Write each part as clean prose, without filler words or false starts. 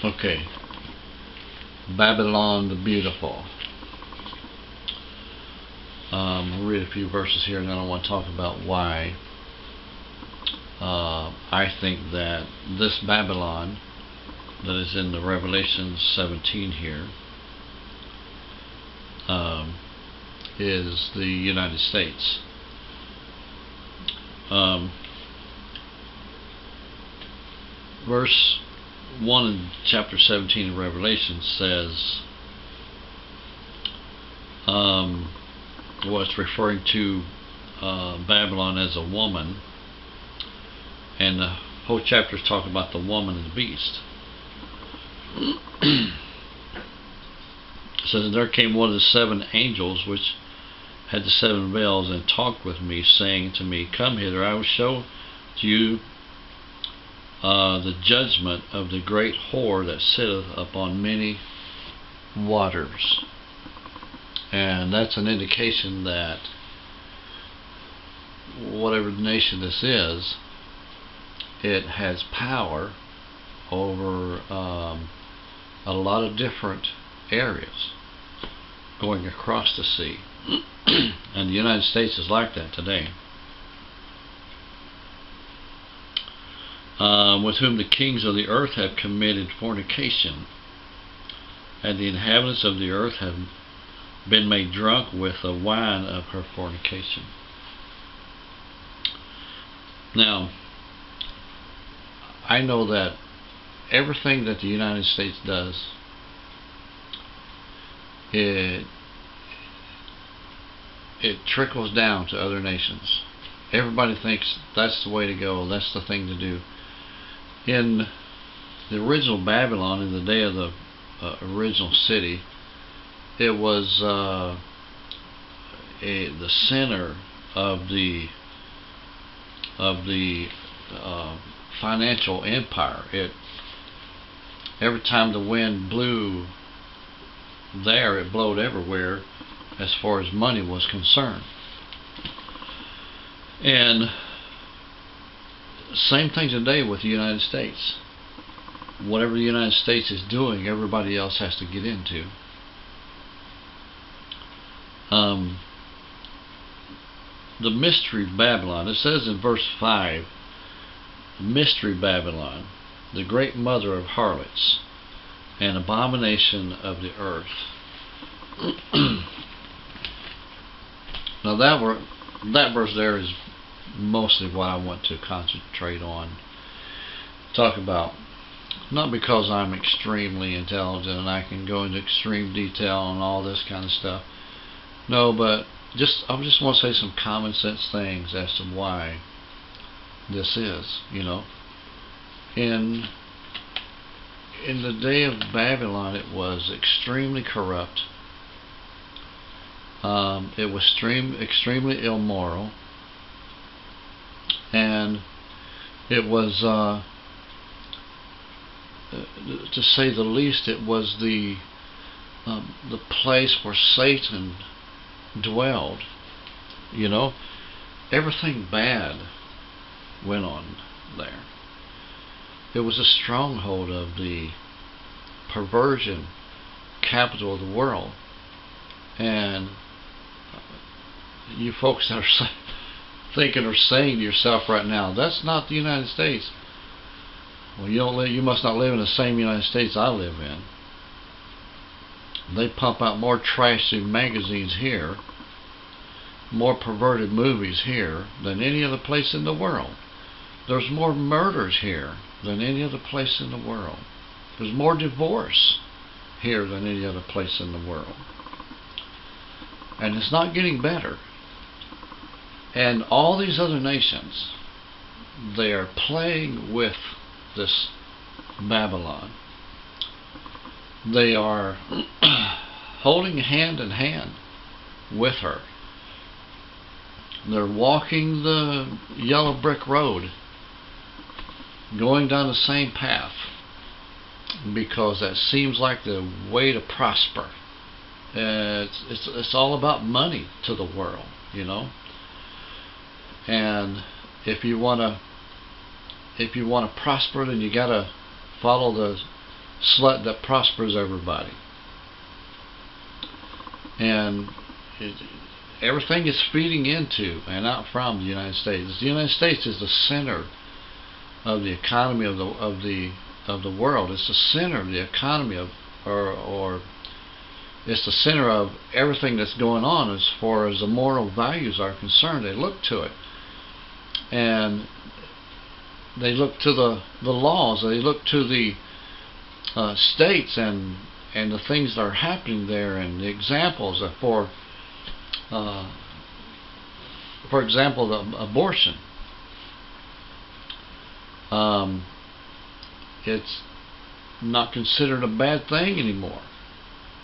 Okay, Babylon the Beautiful. I'll read a few verses here, and then I want to talk about why I think that this Babylon that is in the Revelation 17 here is the United States. Verse 1 in chapter 17 of Revelation says, it's referring to Babylon as a woman, and the whole chapter is talking about the woman and the beast. It says, and there came one of the seven angels which had the seven bells, and talked with me, saying to me, Come hither, I will show to you the judgment of the great whore that sitteth upon many waters. And that's an indication that whatever nation this is, it has power over a lot of different areas going across the sea. And the United States is like that today. With whom the kings of the earth have committed fornication, and the inhabitants of the earth have been made drunk with the wine of her fornication. Now, I know that everything that the United States does, it trickles down to other nations. Everybody thinks that's the way to go, that's the thing to do. In the original Babylon, in the day of the original city, it was the center of the financial empire. Every time the wind blew there, it blowed everywhere as far as money was concerned. And same thing today with the United States. Whatever the United States is doing, everybody else has to get into. The mystery of Babylon. It says in verse 5, Mystery Babylon, the great mother of harlots, and abomination of the earth. Now that verse there is mostly what I want to concentrate on. Talk about, not because I'm extremely intelligent and I can go into extreme detail on all this kind of stuff. No, but I just want to say some common sense things as to why this is, In the day of Babylon, it was extremely corrupt. It was extremely immoral, and it was, to say the least, it was the place where Satan dwelled. Everything bad went on there. It was a stronghold of the perversion capital of the world. And you folks that are thinking or saying to yourself right now, that's not the United States. Well, you must not live in the same United States I live in. They pump out more trashy magazines here, more perverted movies here than any other place in the world. There's more murders here than any other place in the world. There's more divorce here than any other place in the world. And it's not getting better. And all these other nations, they are playing with this Babylon. They are holding hand in hand with her. They're walking the yellow brick road, going down the same path, because that seems like the way to prosper. It's all about money to the world, And if you want to prosper, then you got to follow slut that prospers everybody. And everything is feeding into and out from the United States. The United States is the center of the economy of the world. It's the center of the economy of, or it's the center of everything that's going on as far as the moral values are concerned. They look to it, and they look to the laws. They look to the states and the things that are happening there, and the examples for example, the abortion. It's not considered a bad thing anymore,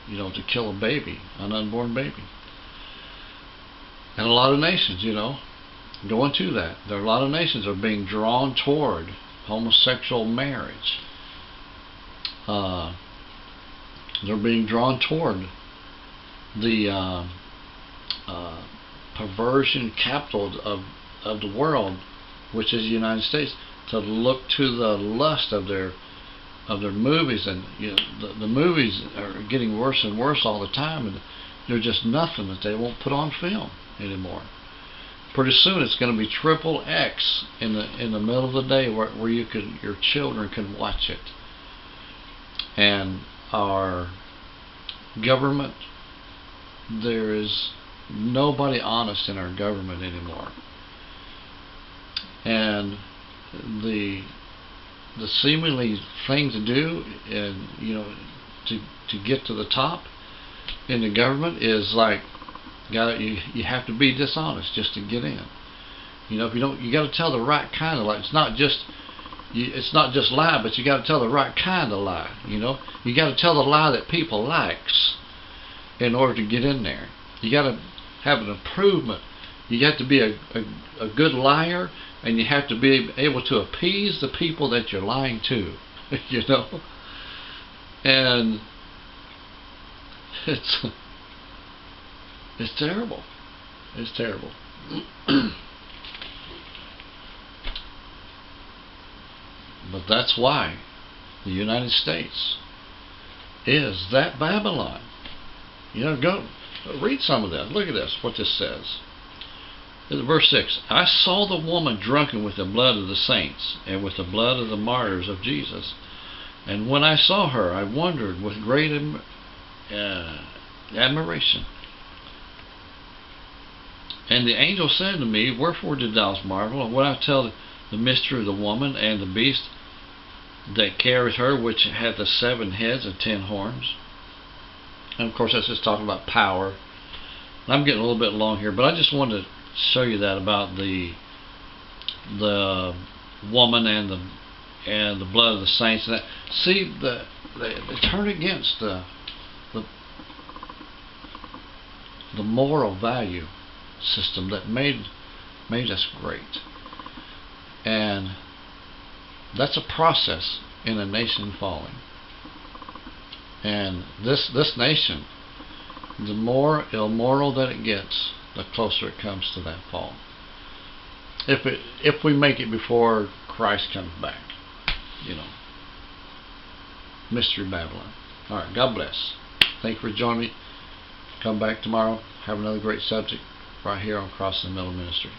you know, to kill a baby, an unborn baby. And a lot of nations, you know, going to that. There are a lot of nations are being drawn toward homosexual marriage. They're being drawn toward the perversion capital of the world, which is the United States, to look to the lust of their movies. And you know, the movies are getting worse and worse all the time, and they're just nothing that they won't put on film anymore. Pretty soon it's going to be XXX in the middle of the day where your children can watch it. And our government, there is nobody honest in our government anymore. And the seemingly thing to do, and you know, to get to the top in the government is like, you have to be dishonest just to get in. You know, if you don't, you got to tell the right kind of lie. It's not just lie, but you got to tell the right kind of lie. You know, you got to tell the lie that people likes in order to get in there. You got to have an improvement. You got to be a good liar, and you have to be able to appease the people that you're lying to. You know, and it's terrible. It's terrible. But that's why the United States is that Babylon. You know, go read some of that. Look at this, what this says. This is verse 6. I saw the woman drunken with the blood of the saints and with the blood of the martyrs of Jesus. And when I saw her, I wondered with great admiration. And the angel said to me, wherefore did thou marvel? And when I tell the mystery of the woman and the beast that carries her, which hath the 7 heads and 10 horns. And of course that's just talking about power. And I'm getting a little bit long here, but I just wanted to show you that about the woman and the blood of the saints. And that, see, they turn against the moral value system that made us great. And that's a process in a nation falling. And this nation, the more immoral that it gets, the closer it comes to that fall. If we make it before Christ comes back, you know. Mystery Babylon. All right, God bless. Thank you for joining me. Come back tomorrow. Have another great subject right here on Crossing the Middle Ministry.